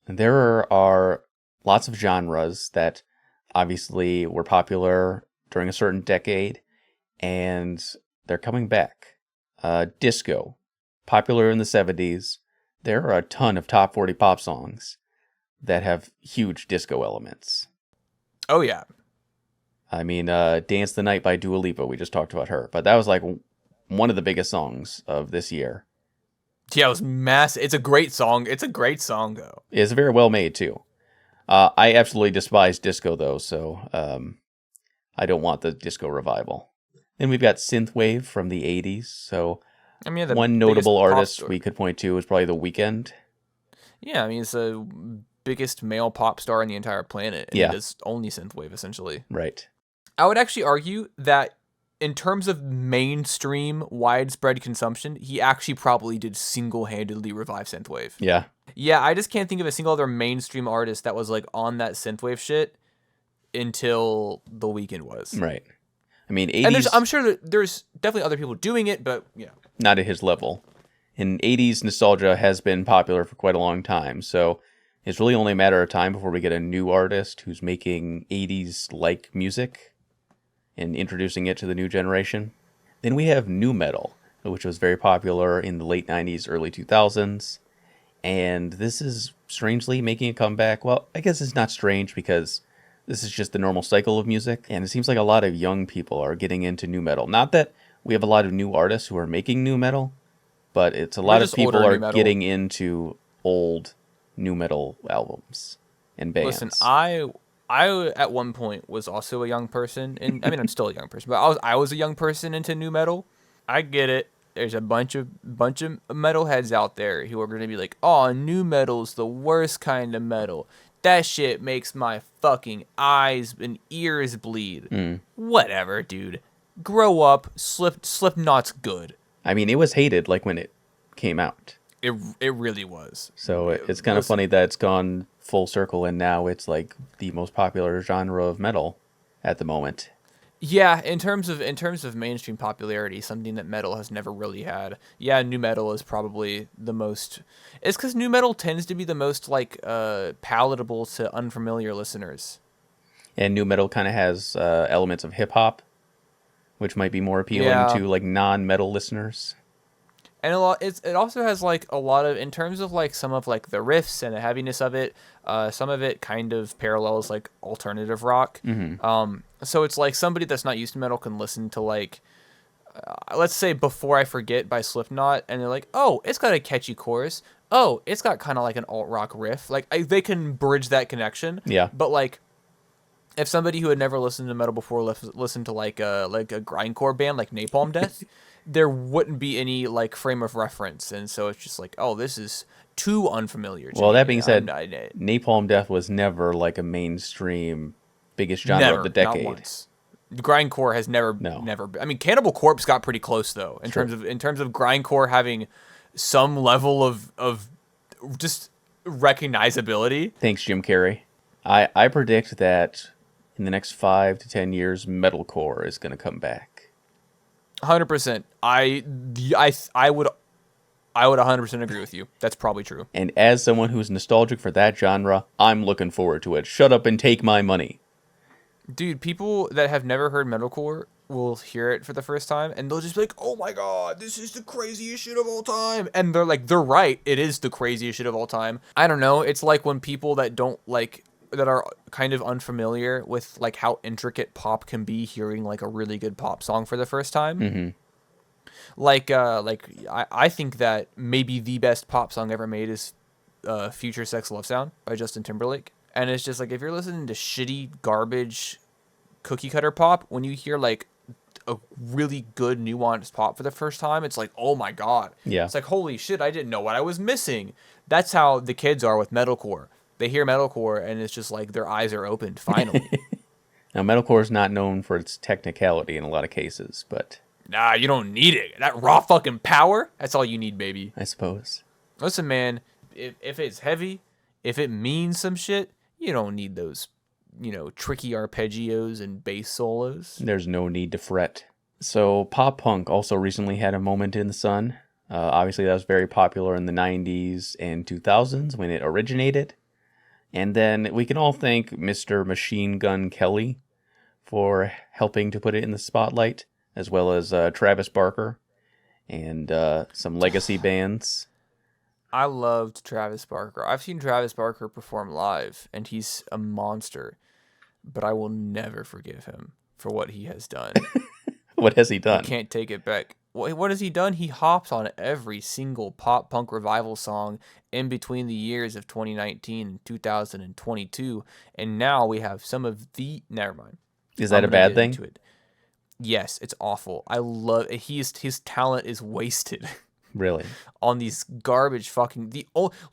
There are lots of genres that obviously were popular during a certain decade, and they're coming back. Disco, popular in the 70s. There are a ton of top 40 pop songs that have huge disco elements. Oh yeah. I mean, Dance the Night by Dua Lipa, we just talked about her, but that was like one of the biggest songs of this year. Yeah, it was massive. It's a great song. It's a great song, though. It's very well made, too. I absolutely despise disco, though, so I don't want the disco revival. Then we've got synthwave from the 80s, so I mean, one notable artist we could point to is probably The Weeknd. Yeah, I mean, it's the biggest male pop star on the entire planet, and he does only synthwave, essentially. Right. I would actually argue that in terms of mainstream, widespread consumption, he actually probably did single-handedly revive synthwave. Yeah. Yeah, I just can't think of a single other mainstream artist that was like on that synthwave shit until The Weeknd was. Right. I mean, 80s... And I'm sure that there's definitely other people doing it, but yeah. Not at his level. And 80s nostalgia has been popular for quite a long time, so it's really only a matter of time before we get a new artist who's making 80s-like music and introducing it to the new generation. Then we have nu metal, which was very popular in the late 90s, early 2000s. And this is strangely making a comeback. Well, I guess it's not strange because this is just the normal cycle of music. And it seems like a lot of young people are getting into nu metal. Not that we have a lot of new artists who are making nu metal, but it's a lot of people are getting into old nu metal albums and bands. Listen, I at one point was also a young person, and I mean I'm still a young person, but I was a young person into nu metal. I get it. There's a bunch of metalheads out there who are gonna be like, "Oh, nu metal's the worst kind of metal. That shit makes my fucking eyes and ears bleed." Whatever, dude. Grow up. Slipknot's good. I mean, it was hated like when it came out. It really was. So it's kind of funny that it's gone full circle and now it's like the most popular genre of metal at the moment. Yeah, in terms of mainstream popularity, something that metal has never really had. Yeah, nu metal is probably the most. It's because nu metal tends to be the most like palatable to unfamiliar listeners. And nu metal kind of has elements of hip hop, which might be more appealing to like non-metal listeners. And it also has like a lot of, in terms of like some of like the riffs and the heaviness of it, some of it kind of parallels like alternative rock. So it's like somebody that's not used to metal can listen to like, let's say Before I Forget by Slipknot, and they're like, oh, it's got a catchy chorus. Oh, it's got kind of like an alt rock riff. Like they can bridge that connection. Yeah. But like, if somebody who had never listened to metal before listened to like a grindcore band like Napalm Death, there wouldn't be any like frame of reference, and so it's just like, oh, this is too unfamiliar to me. That being said, Napalm Death was never like a mainstream biggest genre of the decade. Not once. Grindcore has never. I mean, Cannibal Corpse got pretty close though in terms of grindcore having some level of just recognizability. Thanks, Jim Carrey. I predict that in the next 5 to 10 years, metalcore is going to come back. 100%. I would 100% agree with you. That's probably true. And as someone who's nostalgic for that genre, I'm looking forward to it. Shut up and take my money. Dude, people that have never heard metalcore will hear it for the first time and they'll just be like, "Oh my god, this is the craziest shit of all time." And they're right, it is the craziest shit of all time. I don't know, it's like when people that are kind of unfamiliar with like how intricate pop can be, hearing like a really good pop song for the first time. Mm-hmm. I think that maybe the best pop song ever made is Future Sex Love Sound by Justin Timberlake. And it's just like, if you're listening to shitty garbage cookie cutter pop, when you hear like a really good nuanced pop for the first time, it's like, oh my god. Yeah. It's like, holy shit, I didn't know what I was missing. That's how the kids are with metalcore. They hear metalcore and it's just like their eyes are opened finally. Now, metalcore is not known for its technicality in a lot of cases, but... Nah, you don't need it. That raw fucking power, that's all you need, baby. I suppose. Listen, man, if it's heavy, if it means some shit, you don't need those, tricky arpeggios and bass solos. There's no need to fret. So, pop punk also recently had a moment in the sun. Obviously, that was very popular in the 90s and 2000s when it originated. And then we can all thank Mr. Machine Gun Kelly for helping to put it in the spotlight, as well as Travis Barker and some legacy bands. I loved Travis Barker. I've seen Travis Barker perform live, and he's a monster. But I will never forgive him for what he has done. What has he I done? can't take it back. What has he done? He hops on every single pop punk revival song in between the years of 2019 and 2022, and now we have some of the. Never mind. Is I'm that a gonna bad get thing? into it. Yes, it's awful. I love his talent is wasted Really? on these garbage fucking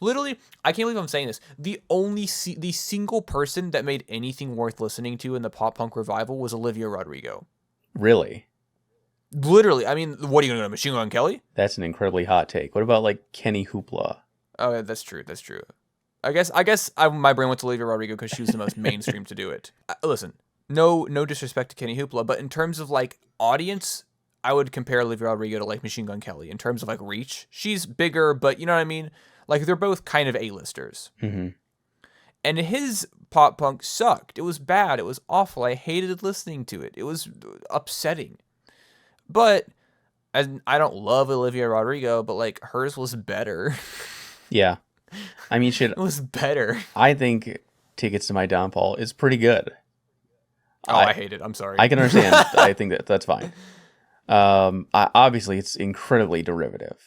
literally. I can't believe I'm saying this. The single person that made anything worth listening to in the pop punk revival was Olivia Rodrigo. Really? Literally, I mean, what are you gonna do, Machine Gun Kelly? That's an incredibly hot take. What about like Kenny Hoopla? Oh, yeah, that's true. That's true. My brain went to Olivia Rodrigo because she was the most mainstream to do it. Listen, no disrespect to Kenny Hoopla, but in terms of like audience, I would compare Olivia Rodrigo to like Machine Gun Kelly in terms of like reach. She's bigger, but you know what I mean. Like they're both kind of A-listers. Hmm. And his pop punk sucked. It was bad. It was awful. I hated listening to it. It was upsetting. But I don't love Olivia Rodrigo, but like hers was better. Yeah. I mean, shit. It was better. I think Tickets to My Downfall is pretty good. Oh, I hate it. I'm sorry. I can understand. I think that's fine. Obviously, it's incredibly derivative,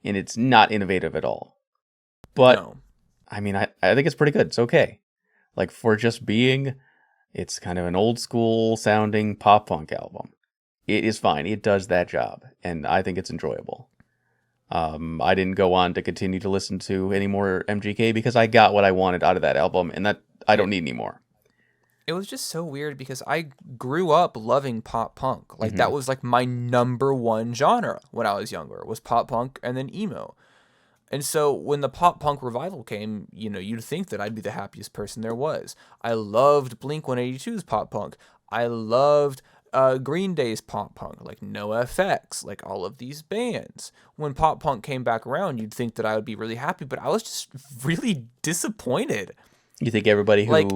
and it's not innovative at all. But no. I mean, I think it's pretty good. It's okay. Like for just being, it's kind of an old school sounding pop punk album. It is fine. It does that job, and I think it's enjoyable. I didn't go on to continue to listen to any more MGK because I got what I wanted out of that album, and that I don't need any more. It was just so weird because I grew up loving pop punk. Like that was like my number one genre when I was younger was pop punk and then emo. And so when the pop punk revival came, you know, you'd think that I'd be the happiest person there was. I loved Blink 182's pop punk. I loved Green Day's pop punk, like NoFX, like all of these bands. When pop punk came back around, you'd think that I would be really happy, but I was just really disappointed. You think everybody Like,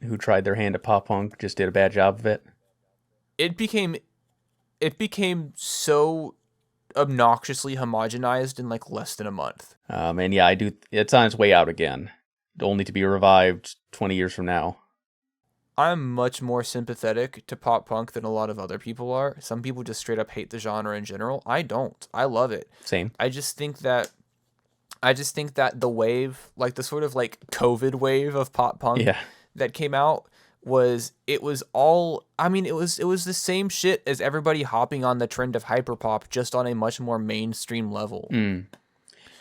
who tried their hand at pop punk just did a bad job of it? it became so obnoxiously homogenized in like less than a month. And yeah, I do. It's on its way out again, only to be revived 20 years from now. I'm much more sympathetic to pop punk than a lot of other people are. Some people just straight up hate the genre in general. I don't. I love it. Same. I just think that the wave, like the sort of like COVID wave of pop punk Yeah. that came out it was all, I mean, it was the same shit as everybody hopping on the trend of hyperpop, just on a much more mainstream level.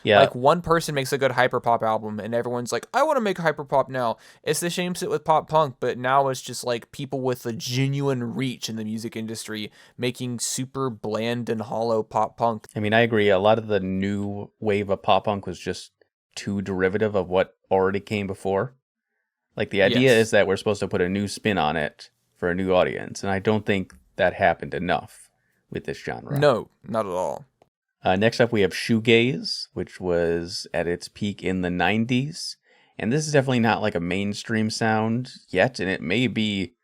Yeah. Like one person makes a good hyperpop album and everyone's like, I want to make hyperpop now. It's the same shit with pop punk, but now it's just like people with a genuine reach in the music industry making super bland and hollow pop punk. I mean, I agree. A lot of the new wave of pop punk was just too derivative of what already came before. Like the idea Yes. is that we're supposed to put a new spin on it for a new audience, and I don't think that happened enough with this genre. No, not at all. Next up, we have shoegaze, which was at its peak in the 90s. And this is definitely not like a mainstream sound yet, and it may be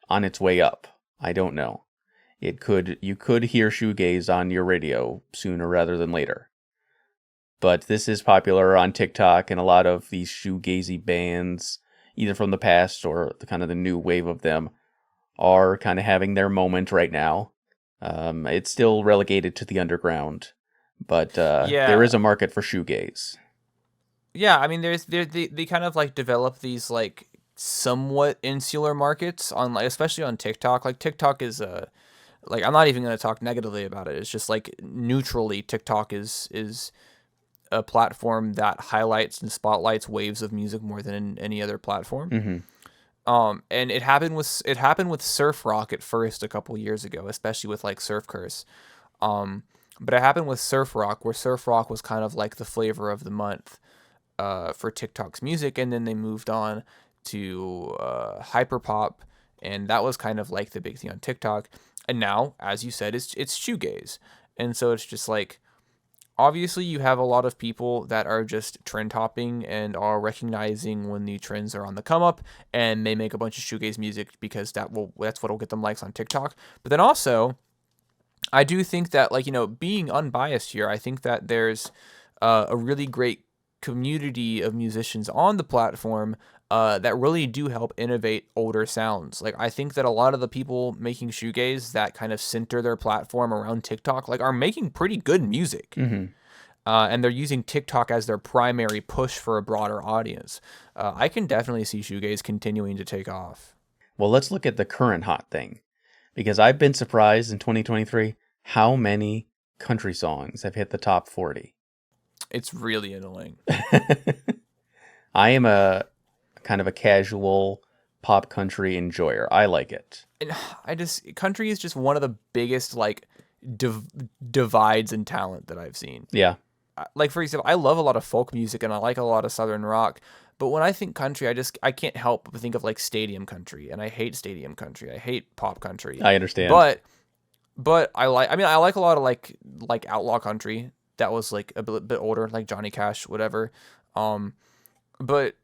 on its way up. I don't know. You could hear shoegaze on your radio sooner rather than later. But this is popular on TikTok, and a lot of these shoegazy bands, either from the past or the new wave of them, are kind of having their moment right now. It's still relegated to the underground, but there is a market for shoegaze. Yeah, I mean, they kind of like develop these like somewhat insular markets on like, especially on TikTok. Like TikTok is like, I'm not even going to talk negatively about it. It's just like neutrally, TikTok is a platform that highlights and spotlights waves of music more than any other platform. And it happened with surf rock at first a couple years ago, especially with like Surf Curse. But it happened with surf rock, where surf rock was kind of like the flavor of the month for TikTok's music, and then they moved on to hyperpop, and that was kind of like the big thing on TikTok. And now, as you said, it's shoegaze, and so it's just like obviously you have a lot of people that are just trend hopping and are recognizing when new trends are on the come up, and they make a bunch of shoegaze music because that's what'll get them likes on TikTok. But then also, I do think that, like, being unbiased here, I think that there's a really great community of musicians on the platform that really do help innovate older sounds. Like, I think that a lot of the people making shoegaze that kind of center their platform around TikTok, like, are making pretty good music. And they're using TikTok as their primary push for a broader audience. I can definitely see shoegaze continuing to take off. Well, let's look at the current hot thing, because I've been surprised in 2023 how many country songs have hit the top 40. It's really annoying. I am a kind of a casual pop country enjoyer. I like it. And country is just one of the biggest, like, divides in talent that I've seen. Yeah. Like, for example, I love a lot of folk music and I like a lot of Southern rock, but when I think country, I can't help but think of, like, stadium country, and I hate stadium country. I hate pop country. I understand. But I like a lot of like outlaw country that was, like, a bit older, like Johnny Cash, whatever. But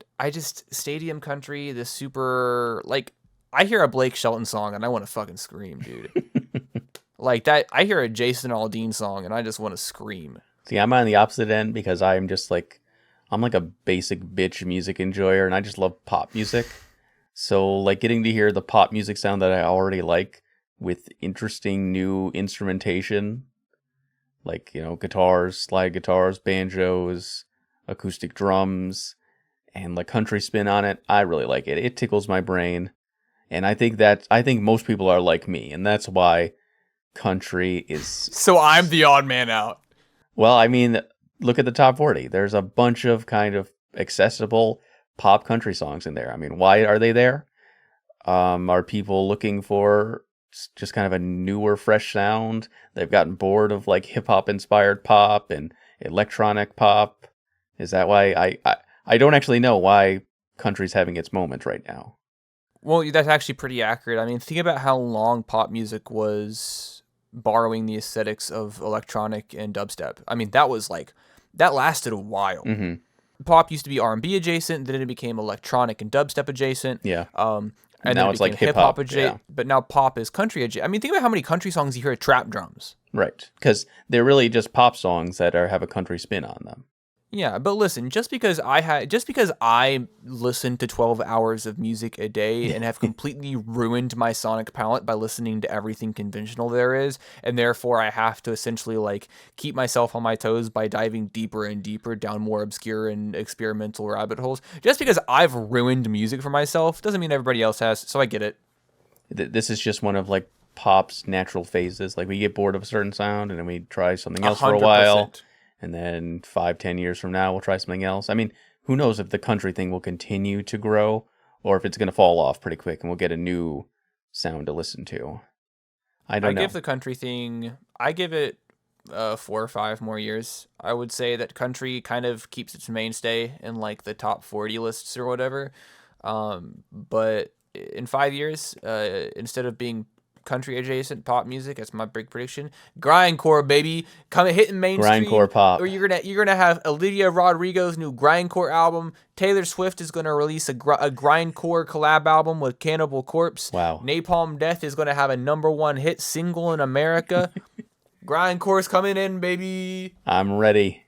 stadium country, the super, like, I hear a Blake Shelton song and I want to fucking scream, dude. Like that, I hear a Jason Aldean song and I just want to scream. See, I'm on the opposite end because I'm like a basic bitch music enjoyer, and I just love pop music. So, like, getting to hear the pop music sound that I already like with interesting new instrumentation, like, guitars, slide guitars, banjos, acoustic drums, and like country spin on it, I really like it. It tickles my brain. And I think most people are like me, and that's why country is... So I'm the odd man out. Well, I mean, look at the top 40. There's a bunch of kind of accessible pop country songs in there. I mean, why are they there? Are people looking for just kind of a newer, fresh sound? They've gotten bored of, like, hip-hop inspired pop and electronic pop. Is that why? I don't actually know why country's having its moment right now. Well, that's actually pretty accurate. I mean, think about how long pop music was borrowing the aesthetics of electronic and dubstep. I mean, that lasted a while. Mm-hmm. Pop used to be R&B adjacent, then it became electronic and dubstep adjacent. Yeah. And now it's like hip-hop adjacent. Yeah. But now pop is country adjacent. I mean, think about how many country songs you hear at trap drums. Right. Because they're really just pop songs that have a country spin on them. Yeah, but listen, just because I listen to 12 hours of music a day and have completely ruined my sonic palette by listening to everything conventional there is, and therefore I have to essentially, like, keep myself on my toes by diving deeper and deeper down more obscure and experimental rabbit holes. Just because I've ruined music for myself doesn't mean everybody else has, so I get it. This is just one of, like, pop's natural phases. Like, we get bored of a certain sound and then we try something else for a while. And then 5-10 years from now, we'll try something else. I mean, who knows if the country thing will continue to grow or if it's going to fall off pretty quick and we'll get a new sound to listen to. I don't know. I give the country thing, I give it 4 or 5 more years. I would say that country kind of keeps its mainstay in, like, the top 40 lists or whatever. But in 5 years, instead of being country adjacent pop music, that's my big prediction. Grindcore, baby, hitting mainstream. Grindcore pop. Or you're gonna have Olivia Rodrigo's new grindcore album. Taylor Swift is gonna release a grindcore collab album with Cannibal Corpse. Wow. Napalm Death is gonna have a #1 hit single in America. Grindcore's coming in, baby. I'm ready.